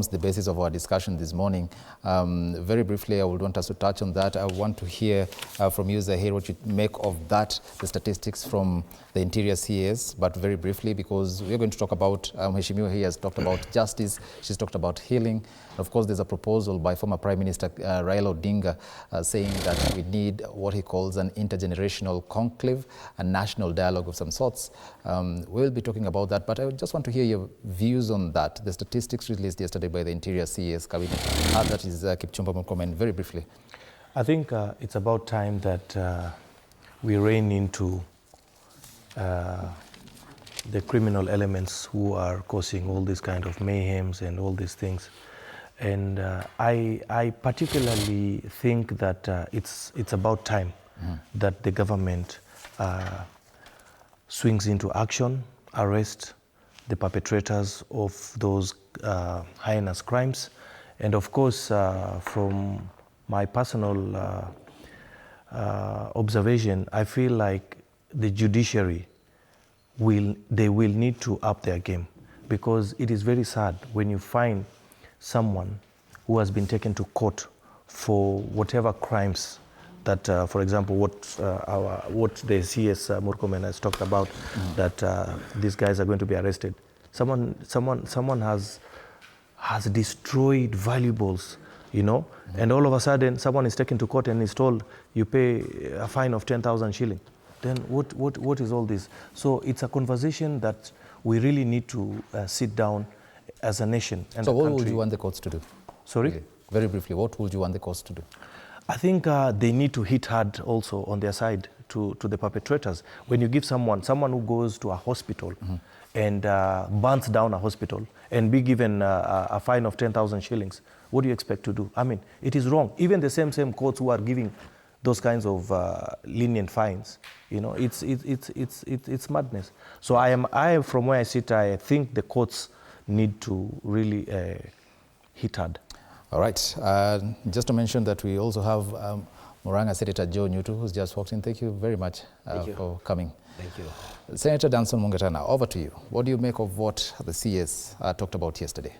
the basis of our discussion this morning. Very briefly, I would want us to touch on that. I want to hear from you, Zaheer, what you make of that, the statistics from the interior CAs, but very briefly, because we're going to talk about, Mheshimiwa here has talked about justice, she's talked about healing. Of course, there's a proposal by former Prime Minister Raila Odinga saying that we need what he calls an intergenerational conclave, a national dialogue of some sorts. We'll be talking about that, but I just want to hear your views on that. The statistics released yesterday by the Interior CAS Cabinet. That is Kipchumba Murkomen, very briefly. I think it's about time that we rein into the criminal elements who are causing all these kind of mayhems and all these things. And I particularly think that it's about time that the government swings into action, arrest the perpetrators of those heinous crimes. And of course, from my personal observation, I feel like the judiciary will need to up their game, because it is very sad when you find someone who has been taken to court for whatever crimes that, for example, what the CS Murkomen has talked about, that these guys are going to be arrested. Someone has destroyed valuables, you know, and all of a sudden someone is taken to court and is told you pay a fine of 10,000 shilling. Then what is all this? So it's a conversation that we really need to sit down as a nation and so a country. What would you want the courts to do? Sorry? Okay. Very briefly, what would you want the courts to do? I think they need to hit hard also on their side to the perpetrators. When you give someone who goes to a hospital and burns down a hospital and be given a fine of 10,000 shillings, what do you expect to do? I mean, it is wrong. Even the same courts who are giving those kinds of lenient fines, you know, it's madness. So I from where I sit, I think the courts need to really hit hard. All right. Just to mention that we also have Murang'a Senator Joe Nyutu, who's just walked in. Thank you very much for coming. Thank you. Senator Danson Mungatana, over to you. What do you make of what the CS talked about yesterday?